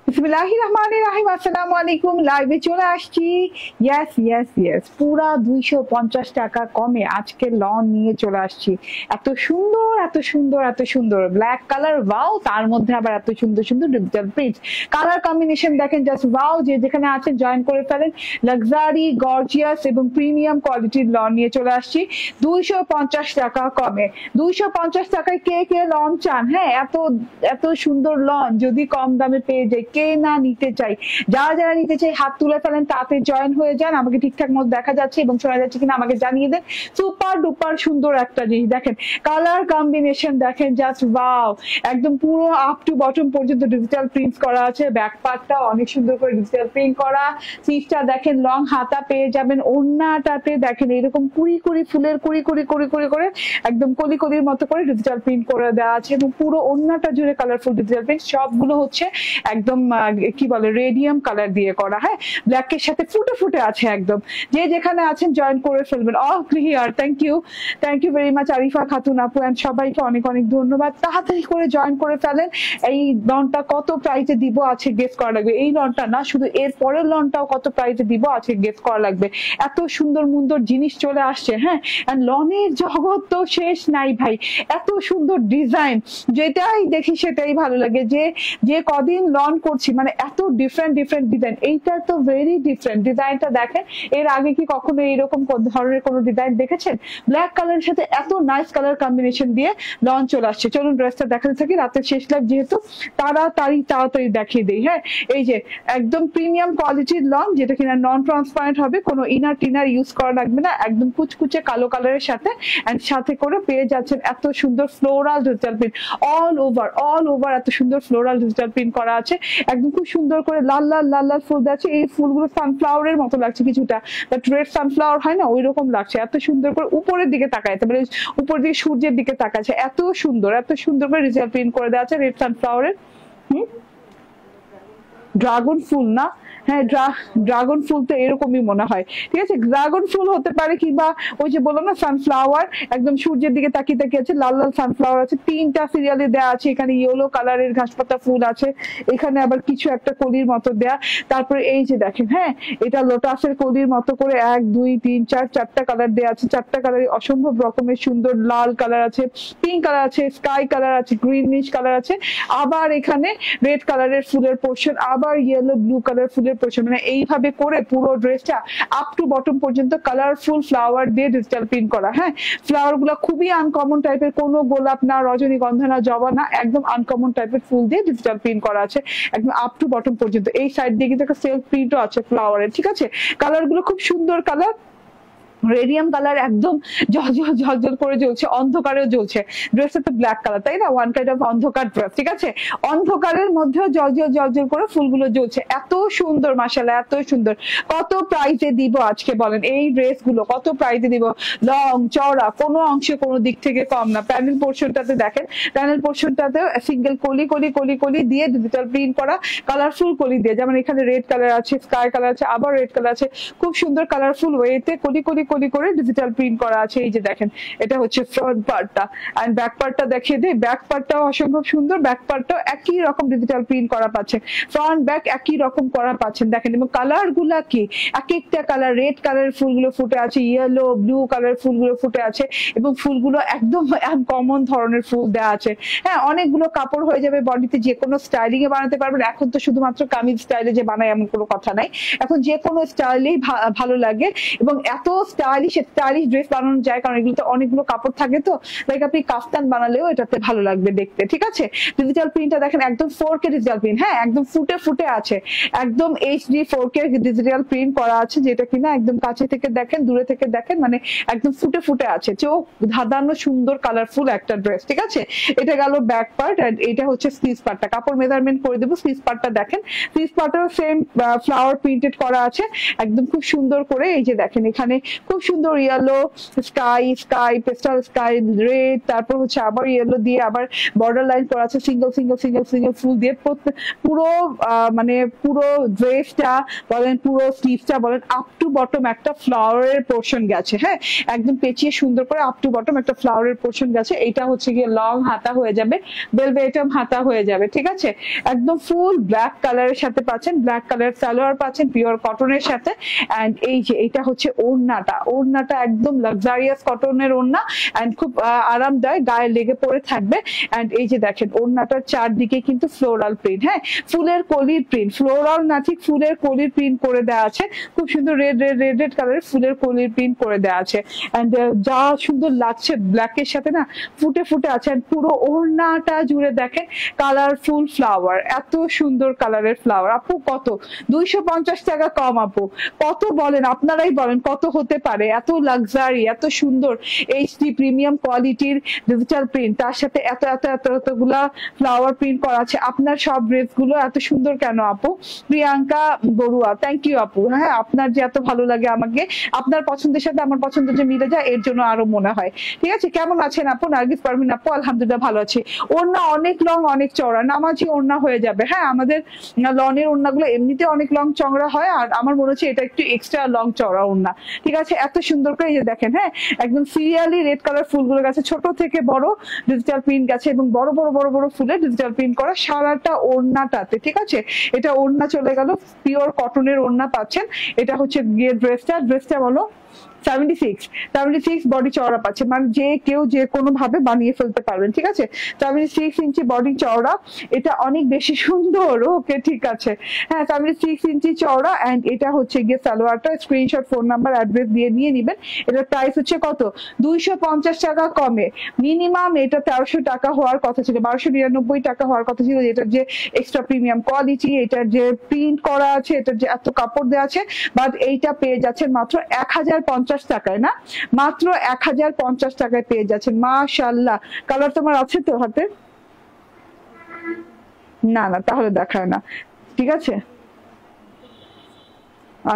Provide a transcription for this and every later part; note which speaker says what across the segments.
Speaker 1: বিসমিল্লাহির রহমানির রহিম। আসসালামু আলাইকুম। লাইভে চলে আসছি। ইয়েস পুরা 250 টাকা কমে আজকে লন নিয়ে চলে আসছি। এত সুন্দর এত সুন্দর এত সুন্দর ব্ল্যাক কালার, ওয়াও, তার মধ্যে আবার এত সুন্দর সুন্দর ডিজিটাল প্রিন্ট কালার কম্বিনেশন দেখেন, জাস্ট ওয়াও। যে যেখানে আছেন জয়েন করে ফেলেন। লাক্সারি, গর্জিয়াস এবং প্রিমিয়াম কোয়ালিটির লন নিয়ে চলে আসছি 250 টাকা কমে। 250 টাকায় কে কে লন চান? হ্যাঁ, এত এত সুন্দর লন যদি কম দামে পেয়ে যায়, কে না নিতে চাই? যারা যারা নিতে চাই হাত তুলে ফেলেন, তাতে জয়েন হয়ে যান। আমাকে ঠিকঠাক মতো দেখা যাচ্ছে এবং শোনা যাচ্ছে কিনা আমাকে জানিয়ে দেন। সুপার ডুপার সুন্দর একটা জিনিস দেখেন, কালার কম্বিনেশন দেখেন, জাস্ট ওয়াও। একদম পুরো আপ টু বটম পর্যন্ত ডিজিটাল প্রিন্ট করা আছে। ব্যাক পার্টটা অনেক সুন্দর করে ডিজিটাল প্রিন্ট করা। সিটটা দেখেন, লং হাতা পেয়ে যাবেন। ওড়নাটাতে দেখেন এরকম কুড়ি কুড়ি ফুলের কুড়ি কুড়ি কুড়ি কুড়ি করে একদম কলি কলির মতো করে ডিজিটাল প্রিন্ট করে দেওয়া আছে এবং পুরো ওড়নাটা জুড়ে কালারফুল ডিজিটাল প্রিন্ট। সবগুলো হচ্ছে একদম কি বলে রেডিয়াম কালার দিয়ে করা। হ্যাঁ, ব্ল্যাক এর সাথে ফুটে ফুটে আছে একদম। যে যেখানে আছেন জয়েন করে ফেলবেন। All clear. Thank you very much Arifa Khatun আপু, এন্ড সবাইকে অনেক অনেক ধন্যবাদ। তাড়াতাড়ি করে জয়েন করে ফেলেন। এই লনটা কত প্রাইসে দিব আছে গেস করা লাগবে। এই লনটা না, শুধু এর পরের লনটাও কত প্রাইসে দিব আছে গেস করা লাগবে। এত সুন্দর সুন্দর জিনিস চলে আসছে। হ্যাঁ, লনের জগৎ তো শেষ নাই ভাই। এত সুন্দর ডিজাইন, যেটাই দেখি সেটাই ভালো লাগে। যে যে কদিন লন করছি মানে এত ডিফারেন্ট ডিফারেন্ট ডিজাইন। এইটা তো ভেরি ডিফারেন্ট। ডিজাইনটা দেখেন, এর আগে কি কখনো এইরকম ধরনের কোনো ডিজাইন দেখেছেন? ব্ল্যাক কালারের সাথে এত নাইস কালার কম্বিনেশন দিয়ে লন চলে আসছে। চলুন ড্রেসটা দেখাতে থাকি। রাতের শেষ লাইভ যেহেতু, তাড়াতাড়ি দেখিয়ে দিই। হ্যাঁ, এই যে একদম প্রিমিয়াম কোয়ালিটির লন, যেটা কিনা নন ট্রান্সপারেন্ট হবে, কোনো ইনার টিনার ইউজ করা লাগবে না। একদম কুচকুচে কালো কালারের সাথে এন্ড সাথে করে পেয়ে যাচ্ছেন এত সুন্দর floral digital print all over এত সুন্দর ফ্লোরাল ডিজিটাল প্রিন্ট করা আছে। একদম খুব সুন্দর করে লাল লাল লাল লাল ফুল আছে। এই ফুলগুলো সানফ্লাওয়ারের মতো লাগছে কিছুটা, বাট রেড সানফ্লাওয়ার হয় না, ওই রকম লাগছে। এত সুন্দর করে উপরের দিকে তাকায়, মানে উপর দিকে সূর্যের দিকে তাকাচ্ছে। এত সুন্দর করে ডিজিটাল প্রিন্ট করে দেওয়া আছে রেড সানফ্লাওয়ারের। ড্রাগন ফুল না? হ্যাঁ, ড্রাগন ফুল তো এরকমই মনে হয়। ঠিক আছে, ড্রাগন ফুল হতে পারে, কিংবা ওই যে বললাম না সানফ্লাওয়ার, একদম সূর্যের দিকে তাকিয়ে তাকিয়ে আছে। লাল লাল সানফ্লাওয়ার আছে, 3টা সিরিয়ালে দেওয়া আছে। এখানে ইয়েলো কালারের ঘাসপাতা ফুল আছে, এখানে আবার কিছু একটা কলির মতো দেয়া। তারপরে এই যে দেখেন, হ্যাঁ, এটা লোটাসের কলির মতো করে 1 2 3 4 4টা কালার দেওয়া আছে। 4টা কালারে অসম্ভব রকমের সুন্দর। লাল কালার আছে, পিঙ্ক কালার আছে, স্কাই কালার আছে, গ্রিনিশ কালার আছে, আবার এখানে রেড কালারের ফুলের পোর্শন, আবার ইয়েলো ব্লু কালার ফুলের পোর্শন। মানে এইভাবে করে পুরো ড্রেসটা আপ টু বটম পর্যন্ত কালারফুল ফ্লাওয়ার দিয়ে ডিজিটাল প্রিন্ট করা। হ্যাঁ, ফ্লাওয়ার গুলো খুবই আনকমন টাইপের, কোনো গোলাপ না, রজনীগন্ধা না, জবা না, একদম আনকমন টাইপের ফুল দিয়ে ডিজিটাল প্রিন্ট করা আছে একদম আপ টু বটম পর্যন্ত। এই সাইড দিয়ে কিন্তু একটা সেলফ প্রিন্টও আছে ফ্লাওয়ারের। ঠিক আছে, কালার গুলো খুব সুন্দর কালার, রেডিয়াম কালার, একদম ঝলঝল ঝলঝল করে জ্বলছে, অন্ধকারেও জ্বলছে। ড্রেসটা তো ব্ল্যাক কালার, তাই না? ওয়ান কাইন্ড অফ অন্ধকার ড্রেস। ঠিক আছে, অন্ধকারের মধ্যেও জলজল জলজল করে ফুলগুলো জ্বলছে। এত সুন্দর, মাশাআল্লাহ, এত সুন্দর। কত প্রাইসে দিব আজকে বলেন? এই ড্রেস গুলো কত প্রাইসে দিব? লং চওড়া, কোনো অংশে কোনো দিক থেকে কম না। প্যানেল পোর্শনটাতে দেখেন, প্যানেল পোর্শনটাতে সিঙ্গেল কলি কলি কলি কলি দিয়ে ডিজিটাল প্রিন্ট করা, কালারফুল কলি দিয়ে। যেমন এখানে রেড কালার আছে, স্কাই কালার আছে, আবার রেড কালার আছে। খুব সুন্দর কালারফুল ওয়েতে কলি কলি কলি করে ডিজিটাল প্রিন্ট করা আছে। এই যে দেখেন, এটা হচ্ছে ফ্রন্ট পার্টটা, এন্ড ব্যাক পার্টটা দেখিয়ে দিই। ব্যাক পার্টটাও অসম্ভব সুন্দর। ব্যাক পার্টটাও একই রকম ডিজিটাল প্রিন্ট করা পাচ্ছেন, ফ্রন্ট ব্যাক একই রকম করা পাচ্ছেন। দেখেন, এবং কালার গুলা কি এক একটা কালার। রেড কালারের ফুলগুলো ফুটে আছে, ইয়েলো ব্লু কালার ফুলগুলো ফুটে আছে, এবং ফুলগুলো একদম আনকমন ধরনের ফুল দেওয়া আছে। হ্যাঁ, অনেকগুলো কাপড় হয়ে যাবে বডিতে, যে কোনো স্টাইলিং এ বানাতে পারবেন। এখন তো শুধুমাত্র কামিজ স্টাইলে যে বানায় এমন কোনো কথা নাই, এখন যে কোনো স্টাইলেই ভালো লাগে। এবং এত স্টাইলিশ ড্রেস বানানো যায়, কারণ এগুলোতে অনেকগুলো কাপড় থাকে। তো লাইক আপনি কাফতান বানালেও এটাতে ভালো লাগবে দেখতে। ঠিক আছে, ডিজিটাল প্রিন্টটা দেখেন, একদম 4K ডিজিটাল প্রিন্ট। হ্যাঁ, একদম ফুটে ফুটে আছে, একদম HD 4K ডিজিটাল প্রিন্ট করা আছে, যেটা কিনা একদম কাছে থেকে দেখেন, দূরে থেকে দেখেন, মানে একদম ফুটে ফুটে আছে। চোখ ধাঁধানো সুন্দর কালারফুল একটা ড্রেস। ঠিক আছে, এটা গেল ব্যাক পার্ট, এন্ড এটা হচ্ছে স্লিভস পার্টটা। কাপড় মেজারমেন্ট করে দেবো। স্লিভস পার্টটা দেখেন, স্লিভস পার্টও সেম ফ্লাওয়ার প্রিন্টেড করা আছে, একদম খুব সুন্দর করে। এই যে দেখেন, এখানে খুব সুন্দর yellow, sky sky pastel sky red, তারপর হচ্ছে আবার ইয়েলো দিয়ে আবার বর্ডার লাইন করা আছে সিঙ্গেল সিঙ্গেল সিঙ্গেল সিঙ্গেল ফুল দিয়ে পুরো মানে পুরো ড্রেসটা বলেন, পুরো স্লিভসটা বলেন, আপ টু বটম একটা ফ্লাওয়ারের পোর্শন গেছে। হ্যাঁ, একদম পেঁচিয়ে সুন্দর করে আপ টু বটম একটা ফ্লাওয়ারের পোর্শন গেছে। এটা হচ্ছে গিয়ে লং হাতা হয়ে যাবে, বেলভেটম হাতা হয়ে যাবে, ঠিক আছে। একদম ফুল ব্ল্যাক কালারের সাথে পাচ্ছেন, ব্ল্যাক কালার সালোয়ার পাচ্ছেন পিওর কটনের সাথে। এন্ড এই যে এটা হচ্ছে ওড়নাটা, ওড়নাটা একদম লাক্সারিয়াস কটনের ওড়না এন্ড খুব আরামদায়ক, গায়ে লেগে পড়ে থাকবে। এন্ড এই যে দেখেন ওড়নাটার চারদিকে কিন্তু ফ্লোরাল প্রিন্ট, হ্যাঁ ফুলের কলির প্রিন্ট, ফ্লোরাল না ঠিক ফুলের কলির প্রিন্ট করে দেওয়া আছে, খুব সুন্দর রেড রেড রেড রেড কালারের ফুলের কলির প্রিন্ট করে দেওয়া আছে। এন্ড যা সুন্দর লাগছে ব্ল্যাকের সাথে না, ফুটে ফুটে আছে। পুরো ওড়নাটা জুড়ে দেখেন কালারফুল ফ্লাওয়ার, এত সুন্দর কালারের ফ্লাওয়ার। আপু কত? 250 টাকা কম আপু, কত বলেন? আপনারাই বলেন কত হতে পারে? এত লাক্সারি, এত সুন্দর এইচডি প্রিমিয়াম কোয়ালিটির ডিজিটাল প্রিন্ট, তার সাথে এত এত এত এতগুলা ফ্লাওয়ার প্রিন্ট করা আছে। আপনার সব ড্রেস গুলো এত সুন্দর কেন আপু? প্রিয়াঙ্কা বড়ুয়া, থ্যাংক ইউ আপু। হ্যাঁ, আপনার যে এত ভালো লাগে আমাকে, আপনার পছন্দের সাথে আমার পছন্দ যে মিলে যায়, এর জন্য আরো মনে হয়। ঠিক আছে, কেমন আছেন আপু? নার্গিস পারভিন আপু, আলহামদুলিল্লাহ ভালো আছি। ওড়না অনেক লং অনেক চওড়া, নামাজি ওড়না হয়ে যাবে। হ্যাঁ, আমাদের লনের ওড়নাগুলো এমনিতে অনেক লং চওড়া হয়, আর আমার মনে হচ্ছে এটা একটু এক্সট্রা লং চওড়া ওড়না। ঠিক আছে, এত সুন্দর করে এই যে দেখেন, হ্যাঁ একদম সিরিয়ালি রেড কালার ফুলগুলো গেছে, ছোট থেকে বড় ডিজিটাল প্রিন্ট গেছে, এবং বড় বড় বড় বড় ফুলের ডিজিটাল প্রিন্ট করা সারাটা ওড়নাটাতে। ঠিক আছে, এটা ওড়না চলে গেল, পিওর কটনের ওড়না পাচ্ছেন। এটা হচ্ছে গিয়ে ড্রেসটা বলো 76 বডি চওড়া পাচ্ছে, মানে যে কেউ যে কোনো ভাবে বানিয়ে ফেলতে পারবেন। ঠিক আছে, 76 ইঞ্চি বডি চওড়া, এটা অনেক বেশি সুন্দর। ওকে ঠিক আছে, হ্যাঁ 76 ইঞ্চি চওড়া। এন্ড এটা হচ্ছে গিয়ে সালোয়ারটা, স্ক্রিনশট ফোন নাম্বার অ্যাড্রেস দিয়ে নিয়ে নিবেন। এটার প্রাইস হচ্ছে কত? 250 টাকা কমে, মিনিমাম এটা 1300 টাকা হওয়ার কথা ছিল, 1299 টাকা হওয়ার কথা ছিল। এটার যে এক্সট্রা প্রিমিয়াম কোয়ালিটি, এটার যে প্রিন্ট করা আছে, এটার যে এত কাপড় দেওয়া আছে, বাট এইটা পেয়ে যাচ্ছেন মাত্র 1050 টাকায়, না মাত্র 1050 টাকায় পেয়ে যাচ্ছেন। মাশাআল্লাহ, কালার তোমার আছে তো হাতে? না না, তাহলে দেখায় না। ঠিক আছে,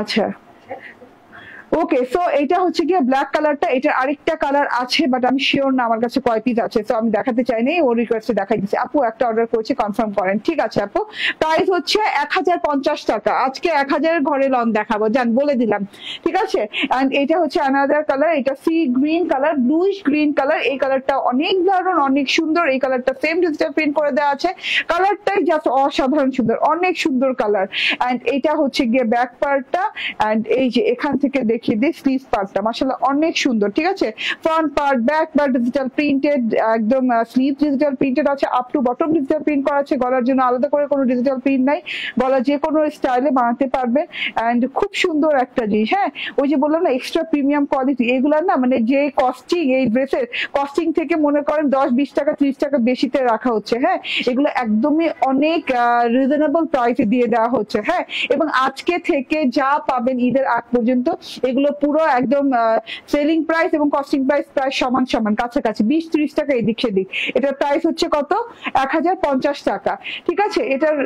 Speaker 1: আচ্ছা ওকে। সো এটা হচ্ছে গিয়ে ব্ল্যাক কালারটা, এটার আরেকটা কালার আছে বাট আমি শিওর না আমার কাছে কয় পিস আছে, সো আমি দেখাতে চাইনি, ও রিকোয়েস্টে দেখাই দিচ্ছি। আপু একটা অর্ডার করেছি, কনফার্ম করেন। ঠিক আছে আপু, প্রাইস হচ্ছে 1050 টাকা। আজকে 1000 ঘরে লন দেখাবো, জান বলে দিলাম। ঠিক আছে, এন্ড এটা হচ্ছে অ্যানাদার কালার, এটা sea green colour, bluish green colour. এই কালারটা অনেক দারুণ, অনেক সুন্দর। এই কালারটা সেম ডিজিটাল প্রিন্ট করে দেওয়া আছে, কালারটাই জাস্ট অসাধারণ সুন্দর, অনেক সুন্দর কালার। এন্ড এটা হচ্ছে গিয়ে ব্যাক পার্টটা, এন্ড এই যে এখান থেকে দেখিয়ে দিই স্লিভ পার্টটা, মাশাআল্লাহ অনেক সুন্দর। ঠিক আছে, front part back part digital printed, একদম স্লিভ ডিজিটাল প্রিন্টেড আছে, up to bottom digital print করা আছে। গলার জন্য আলাদা করে কোনো ডিজিটাল প্রিন্ট নাই, গলা যে কোনো স্টাইলে বানাতে পারবেন। এন্ড খুব সুন্দর একটা জিনিস। হ্যাঁ, ওই যে বললাম না এক্সট্রা প্রিমিয়াম কোয়ালিটি, এগুলার না মানে যে কস্টিং, এই ড্রেসের কস্টিং থেকে মনে করেন 10-20 টাকা 30 টাকা বেশিতে রাখা হচ্ছে। হ্যাঁ, এগুলো একদমই অনেক রিজনেবল প্রাইসে দিয়ে দেওয়া হচ্ছে। হ্যাঁ, এবং আজকে থেকে যা পাবেন ঈদের আগ পর্যন্ত, এগুলো পুরো একদম সেলিং প্রাইস এবং কস্টিং প্রাইস প্রায় সমান সমান, কাছাকাছি 20-30 টাকা এদিক সেদিক। এটার প্রাইস হচ্ছে কত? 1050 টাকা। ঠিক আছে, এটার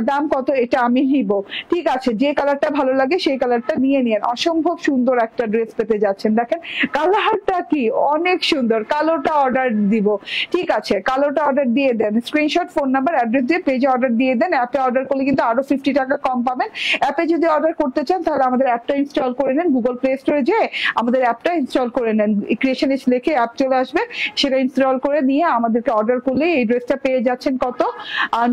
Speaker 1: দাম কত এটা আমি নিব। ঠিক আছে, যে কালারটা ভালো লাগে সেই কালারটা নিয়ে নিন। অসম্ভব সুন্দর একটা ড্রেস পেতে যাচ্ছেন। দেখেন কালারটা কি অনেক সুন্দর, কালোটা অর্ডার দিব। ঠিক আছে, কালোটা অর্ডার দিয়ে দেন, স্ক্রিনশট ফোন নাম্বার অ্যাড্রেস দিয়ে পেজে অর্ডার দিয়ে দেন। অ্যাপে অর্ডার করলে কিন্তু আরো 50 টাকা কম পাবেন। অ্যাপে যদি অর্ডার করতে চান তাহলে আমাদের অ্যাপটা ইনস্টল করে নেন, গুগল প্লে স্টোরে যেয়ে আমাদের অ্যাপটা ইনস্টল করে নেন, ক্রিয়েশনিস্ট লিখে অ্যাপ চলে আসবে, সেটা ইনস্টল করে নিয়ে আমাদেরকে অর্ডার করলে এই ড্রেসটা পেয়ে যাচ্ছেন কত?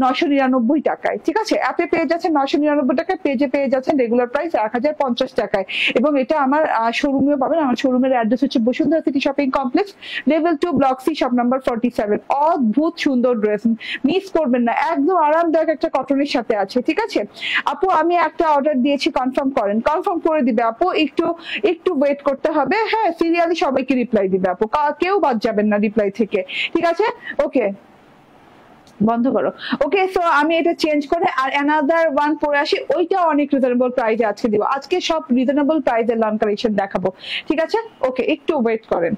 Speaker 1: 999 টাকায়। ঠিক আছে, অ্যাপে পেয়ে যাচ্ছেন 999 টাকায়, পেজে পেয়ে যাচ্ছেন রেগুলার প্রাইস 1050 টাকায়। এবং এটা আমার শোরুমেও পাবেন। আমার শোরুমের অ্যাড্রেস হচ্ছে Bashundhara City Shopping Complex, level 2, block C, shop number 47। অদ্ভুত সুন্দর ড্রেস, মিস করবেন না, একদম আরামদায়ক একটা কটনের সাথে আছে। ঠিক আছে আপু, আমি একটা অর্ডার দিয়েছি, কনফার্ম করেন। কনফার্ম করে দিবে আপু, একটু একটু ওয়েট করতে হবে। হ্যাঁ, সিরিয়ালি সবাইকে রিপ্লাই দিবে আপু, কেউ বাদ যাবেন না রিপ্লাই থেকে। ঠিক আছে, ওকে বন্ধ করো। ওকে, সো আমি এটা চেঞ্জ করে আর অ্যানাদার ওয়ান পরে আসি, ওইটা অনেক রিজনেবল প্রাইসে আজকে দিব। আজকে সব রিজনেবল প্রাইসের লন কালেকশন দেখাবো। ঠিক আছে, ওকে একটু ওয়েট করেন।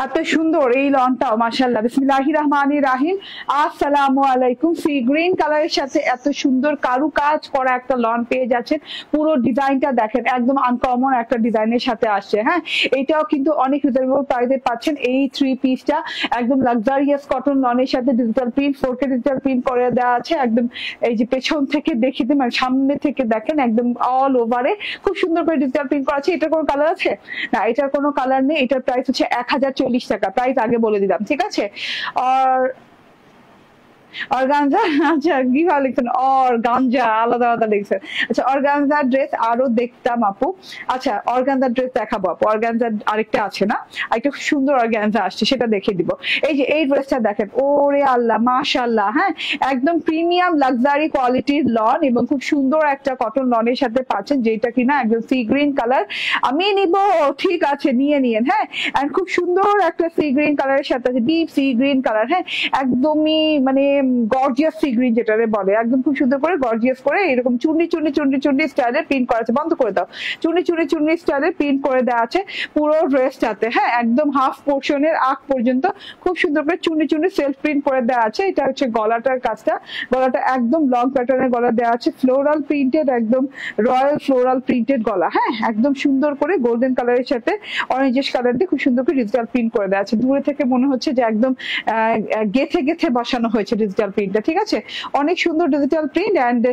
Speaker 1: এত সুন্দর এই লনটাও মাশাআল্লাহ। বিসমিল্লাহির রহমানির রহিম। আসসালামু আলাইকুম। সি গ্রিন কালারের সাথে এত সুন্দর কারুকাজ করা একটা লন পেয়ে যাচ্ছেন। পুরো ডিজাইনটা দেখেন, একদম আনকমন একটা ডিজাইনের সাথে আসছে। হ্যাঁ, এটাও কিন্তু অনেক রিজনেবল প্রাইসে পাচ্ছেন। এই 3 পিসটা একদম লাক্সারিয়াস কটন লনের সাথে digital print 4K digital print করে দেওয়া আছে। একদম এই যে পেছন থেকে দেখিয়ে দিই, মানে সামনে থেকে দেখেন একদম অল ওভারে খুব সুন্দর করে ডিজিটাল প্রিন্ট করা আছে। এটার কোনো কালার আছে না? এটার কোনো কালার নেই। এটার প্রাইস হচ্ছে 1040 টাকা। প্রাইস আগে বলে দিলাম, ঠিক আছে? আর অর্গানজা, আচ্ছা কি ভালো লিখছেন, অর্গানজা আলাদা আলাদা লিখছেন। আচ্ছা, অর্গানজা ড্রেস আরো দেখতাম আপু। আচ্ছা, অর্গানজা ড্রেস দেখাবো আপু। অর্গানজা আরেকটা আছে না, আরেকটা সুন্দর অর্গানজা আসছে, সেটা দেখিয়ে দিব। এই যে এই ড্রেসটা দেখেন, ওরে আল্লাহ মাশাআল্লাহ। হ্যাঁ, একদম প্রিমিয়াম লাক্সারি কোয়ালিটির লন এবং খুব সুন্দর একটা কটন লনের সাথে পাচ্ছেন, যেটা কিনা একদম সি গ্রিন কালার। আমি নিব, ঠিক আছে নিয়ে নিয়েন। হ্যাঁ, এন্ড খুব সুন্দর একটা সি গ্রিন কালারের সাথে আছে, ডিপ সি গ্রিন কালার। হ্যাঁ, একদমই মানে গর্জিয়াস সি গ্রিন যেটারে বলে, একদম খুব সুন্দর করে গর্জিয়াস করে এরকম চুন্নি চুন্নি চুন্নি চুন্নি স্টাইলে প্রিন্ট করা আছে। বন্ধ করে দাও, চুন্নি চুন্নি চুন্নি স্টাইলে প্রিন্ট করে দেওয়া আছে পুরো ড্রেসটাতে। হ্যাঁ, একদম হাফ পোর্শনের আগ পর্যন্ত খুব সুন্দর করে চুন্নি চুন্নি সেলফ প্রিন্ট করে দেওয়া আছে। এটা হচ্ছে গলাটার কাজটা, গলাটা একদম লং প্যাটার্নের গলা দেওয়া আছে, ফ্লোরাল প্রিন্টেড, একদম রয়্যাল ফ্লোরাল প্রিন্টেড গলা। হ্যাঁ, একদম সুন্দর করে গোল্ডেন কালারের সাথে অরেঞ্জিশ কালার দিয়ে খুব সুন্দর করে ডিজিটাল প্রিন্ট করে দেওয়া আছে। দূরে থেকে মনে হচ্ছে যে একদম গেথে গেথে বসানো হয়েছে ডিজিটাল প্রিন্টটা, ঠিক আছে? অনেক সুন্দর ডিজিটাল প্রিন্ট। এন্ড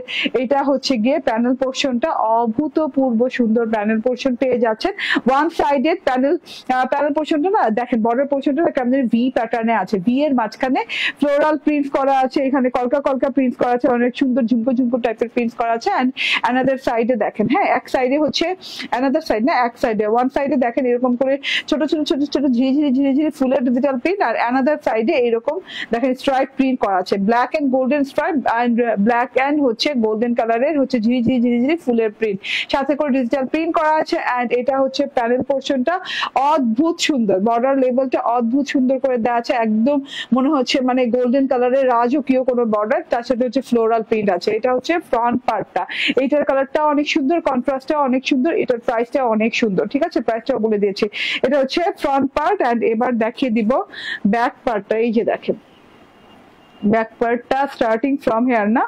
Speaker 1: এটা হচ্ছে গিয়ে প্যানেল পোর্শনটা, অভূতপূর্ব সুন্দর প্যানেল পোর্শন পেয়ে যাচ্ছেন। ওয়ান সাইডেড প্যানেল পোর্শনটা না দেখেন, বর্ডার পোর্শনটা কেমন ভি প্যাটার্নে আছে, ভি এর মাঝখানে ফ্লোরাল প্রিন্ট করা আছে, এখানে কলকা কলকা প্রিন্ট করা আছে, অনেক সুন্দর ঝুমকো ঝুমকো টাইপের প্রিন্ট করা আছে। এন্ড অ্যানাদার সাইডে দেখেন, হ্যাঁ এক সাইডে হচ্ছে অ্যানাদার সাইড না, এক সাইডে ওয়ান সাইডে দেখেন এরকম করে ছোট ছোট ছোট ছোট ঝিরি ঝিরি ঝিরি ফুলের ডিজিটাল প্রিন্ট, আর অ্যানাদার সাইডে এরকম দেখেন স্ট্রাইপ প্রিন্ট করা আছে, black and golden stripe and black and হচ্ছে গোল্ডেন কালারের হচ্ছে ঝিরি ঝিরি ঝিরি ঝিরি ফুলের প্রিন্ট সাথে করে ডিজিটাল প্রিন্ট করা আছে। এন্ড এটা হচ্ছে প্যানেল পোর্শনটা, অদ্ভুত সুন্দর, বর্ডার লেভেলটা অদ্ভুত সুন্দর করে দেওয়া আছে, একদম মনে হচ্ছে মানে গোল্ডেন কালারের রাজকীয় কোনো বর্ডার, তার সাথে হচ্ছে ফ্লোরাল প্রিন্ট আছে। এটা হচ্ছে ফ্রন্ট পার্টটা, এইটার কালারটা অনেক সুন্দর, কন্ট্রাস্টটা অনেক সুন্দর, এটার প্রাইসটা অনেক সুন্দর, ঠিক আছে? প্রাইসটাও বলে দিয়েছি। এটা হচ্ছে ফ্রন্ট পার্ট। এন্ড এবার দেখিয়ে দিব ব্যাক পার্টটা। এই যে দেখেন ব্যাক পার্টটা স্টার্টিং ফ্রম হেয়ার না,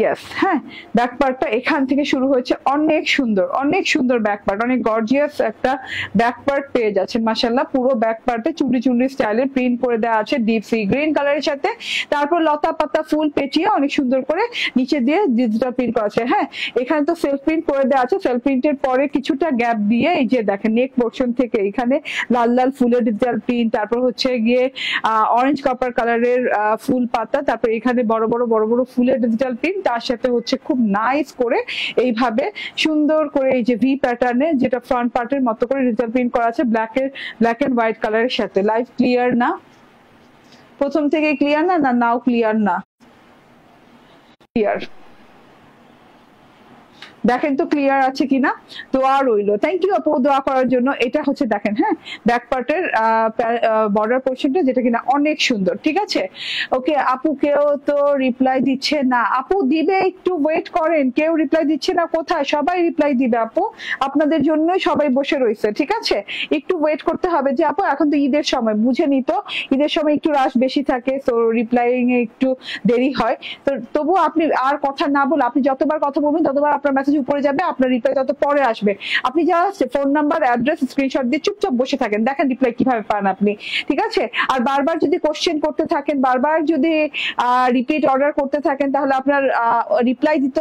Speaker 1: ইয়েস, হ্যাঁ ব্যাক পার্টটা এখান থেকে শুরু হয়েছে, অনেক সুন্দর অনেক সুন্দর ব্যাক পার্ট, অনেক গর্জিয়াস একটা ব্যাক পার্ট পেয়ে যাচ্ছেন মাশাআল্লাহ। পুরো ব্যাক পার্টে চুড়ি চুড়ি স্টাইলে প্রিন্ট করে দেওয়া আছে ডিপ সি গ্রিন কালারের সাথে, তারপর লতা পাতা ফুল পেঁচিয়ে অনেক সুন্দর করে নিচে দিয়ে ডিজিটাল প্রিন্ট করা আছে। হ্যাঁ, এখানে তো সেলফ প্রিন্ট করে দেওয়া আছে, সেলফ প্রিন্টের পরে কিছুটা গ্যাপ দিয়ে এই যে দেখেন নেক পোর্শন থেকে এখানে লাল লাল ফুলের ডিজিটাল প্রিন্ট, তারপর হচ্ছে গিয়ে অরেঞ্জ কপার কালারের ফুল পাতা, তারপর এখানে বড় বড় বড় বড় ফুলের ডিজিটাল প্রিন্ট, তার সাথে হচ্ছে খুব নাইস করে এইভাবে সুন্দর করে এই যে ভি প্যাটার্নে যেটা ফ্রন্ট পার্টের মতো করে ডিজিটাল প্রিন্ট করা আছে ব্ল্যাক এন্ড হোয়াইট কালারের সাথে। লাইভ ক্লিয়ার না? প্রথম থেকে ক্লিয়ার না, নাও ক্লিয়ার না? ক্লিয়ার দেখেন তো ক্লিয়ার আছে কিনা, দোয়া রইলো। থ্যাংক ইউ আপু দোয়া করার জন্য। এটা হচ্ছে দেখেন, হ্যাঁ ব্যাক পার্টের বর্ডার পোর্শনটা যেটা কিনা অনেক সুন্দর, ঠিক আছে? ওকে আপু, কেউ তো রিপ্লাই দিচ্ছে না। আপু দিবে, একটু ওয়েট করেন, কেউ রিপ্লাই দিচ্ছে না কোথায়? সবাই রিপ্লাই দিবে আপু, আপনাদের জন্যই সবাই বসে রয়েছে, ঠিক আছে? একটু ওয়েট করতে হবে যে আপু এখন তো ঈদের সময়, বুঝে নিত ঈদের সময় একটু রাশ বেশি থাকে, তো রিপ্লাইং এ একটু দেরি হয়। তো তবু আপনি আর কথা না বলে আপনি যতবার কথা বলবেন ততবার আপনার মেসেজ উপরে যাবে, আপনার রিপ্লাই তত পরে আসবে। আপনি just phone number address screenshot দিয়ে চুপচাপ বসে থাকেন, দেখেন রিপ্লাই কিভাবে পান আপনি, ঠিক আছে? আর বারবার যদি কোশ্চেন করতে থাকেন, বারবার যদি রিপিট অর্ডার করতে থাকেন, তাহলে আপনার রিপ্লাই দিতে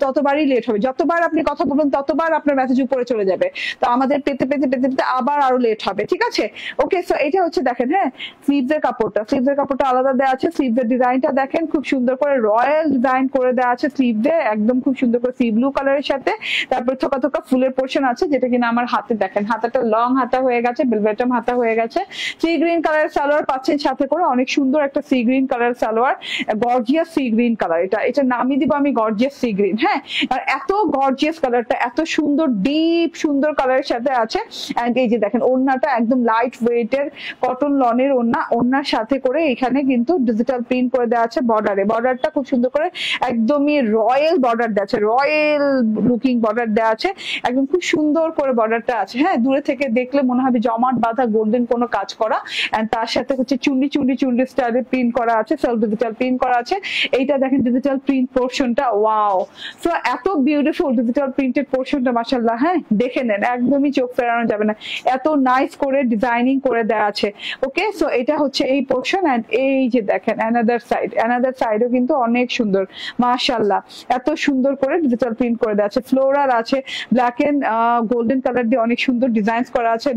Speaker 1: ততবারই লেট হবে। যতবার আপনি কথা বলবেন ততবার আপনার মেসেজ উপরে চলে যাবে, তো আমাদের পেতে পেতে পেতে পেতে আবার আরো লেট হবে, ঠিক আছে? ওকে, সো এটা হচ্ছে দেখেন, হ্যাঁ স্লিভসের কাপড়টা আলাদা দেওয়া আছে। স্লিভসের ডিজাইনটা দেখেন খুব সুন্দর করে রয়্যাল ডিজাইন করে দেওয়া আছে স্লিভে, একদম খুব সুন্দর করে সি ব্লু কালার কালারের সাথে, তারপর থোকা থোকা ফুলের পোর্শন আছে, যেটা কিনা আমার হাতে দেখেন হাতাটা লং হাতা হয়ে গেছে, বেলভেটম হাতা হয়ে গেছে। সি গ্রিন কালারের সালোয়ার পাচ্ছেন সাথে করে, অনেক সুন্দর একটা sea green colour salwar, gorgeous sea green colour. এটা নামই দিব আমি গর্জিয়াস সি গ্রিন। হ্যাঁ, আর এত গর্জিয়াস কালারটা, এত সুন্দর ডিপ সুন্দর কালারের সাথে আছে। এন্ড এই যে দেখেন ওড়নাটা একদম লাইট ওয়েটের কটন লনের ওড়না, ওড়নার সাথে করে এখানে কিন্তু ডিজিটাল প্রিন্ট করে দেওয়া আছে বর্ডারটা খুব সুন্দর করে একদমই রয়্যাল বর্ডার দেওয়া আছে, রয়্যাল লুকিং বর্ডার দেওয়া আছে, একদম খুব সুন্দর করে বর্ডারটা আছে। হ্যাঁ, দূরে থেকে দেখলে মনে হবে জমাট বাঁধা গোল্ডেন কোনো কাজ করা। এন্ড তার সাথে হচ্ছে চুন্ডি স্টাইলে প্রিন্ট করা আছে, সেলফ ডিজিটাল প্রিন্ট করা আছে। এইটা দেখেন ডিজিটাল প্রিন্ট পোর্শনটা, ওয়াও। সো এত বিউটিফুল ডিজিটাল প্রিন্টেড পোর্শনটা, মাশাআল্লাহ। হ্যাঁ, দেখে নেন, একদমই চোখ ফেরানো যাবে না, এত নাইস করে ডিজাইনিং করে দেওয়া আছে। ওকে, সো এটা হচ্ছে এই পোর্শন। এন্ড এই যে দেখেন অ্যানাদার সাইডও কিন্তু অনেক সুন্দর, মাশাআল্লাহ, এত সুন্দর করে ডিজিটাল প্রিন্ট করে দেওয়া আছে। ফ্লোরাল আছে, ব্ল্যাক এন্ড গোল্ডেন কালার দিয়ে অনেক সুন্দর ডিজাইন করা আছে।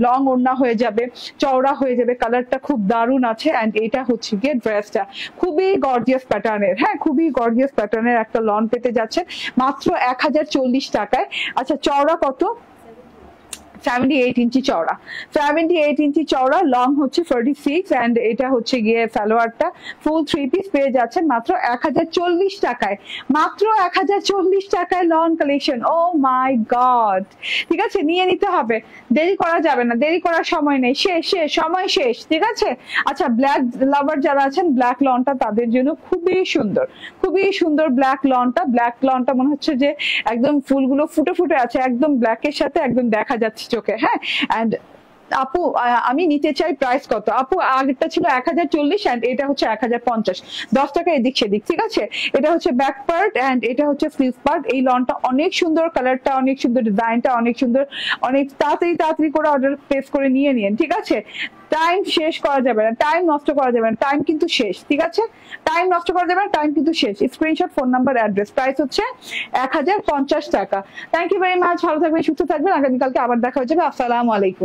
Speaker 1: লং ওড়না হয়ে যাবে, চওড়া হয়ে যাবে, কালারটা খুব দারুণ আছে। এন্ড এটা হচ্ছে গিয়ে ড্রেসটা খুবই গর্জিয়াস প্যাটার্নের। হ্যাঁ, খুবই গর্জিয়াস প্যাটার্নের একটা লন পেতে যাচ্ছে মাত্র 1040 টাকায়। আচ্ছা, চওড়া কত? 78 ইঞ্চি চওড়া, 78 ইঞ্চি চওড়া, লং হচ্ছে 46। এন্ড এটা হচ্ছে গিয়ে সালোয়ারটা ফুল 3 পিস পেয়ে যাচ্ছে মাত্র 1040 টাকায়, মাত্র 1040 টাকায় লন কালেকশন। ও মাই গড, ঠিক আছে, নিয়ে নিতে হবে, দেরি করা যাবে না, দেরি করার সময় নেই, সময় শেষ, ঠিক আছে। আচ্ছা, ব্ল্যাক লাভার যারা আছেন, ব্ল্যাক লনটা তাদের জন্য খুবই সুন্দর ব্ল্যাক লনটা মনে হচ্ছে যে একদম ফুলগুলো ফুটে ফুটে আছে, একদম ব্ল্যাকের সাথে একদম দেখা যাচ্ছে চোখে। হ্যাঁ, এন্ড আপু আমি নিতে চাই, প্রাইস কত? আপু আগেরটা ছিল 1040 এন্ড এটা হচ্ছে 1050, 10 টাকা এদিক সেদিক, ঠিক আছে। এটা হচ্ছে ব্যাক পার্ট এন্ড এটা হচ্ছে স্লিভ পার্ট। এই লনটা অনেক সুন্দর, কালারটা অনেক সুন্দর, ডিজাইনটা অনেক সুন্দর, অনেক তাড়াতাড়ি করে অর্ডার প্লেস করে নিয়ে নিন, ঠিক আছে। টাইম শেষ করা যাবে না, টাইম নষ্ট করা যাবে না, টাইম কিন্তু শেষ, ঠিক আছে, টাইম নষ্ট করা যাবে না, টাইম কিন্তু শেষ। Screenshot, phone number, address. Price হচ্ছে 1050 টাকা। থ্যাংক ইউ ভেরি মাচ, ভালো থাকবেন, সুস্থ থাকবেন, আগামীকালকে আবার দেখা হয়ে যাবে। আসসালামু আলাইকুম।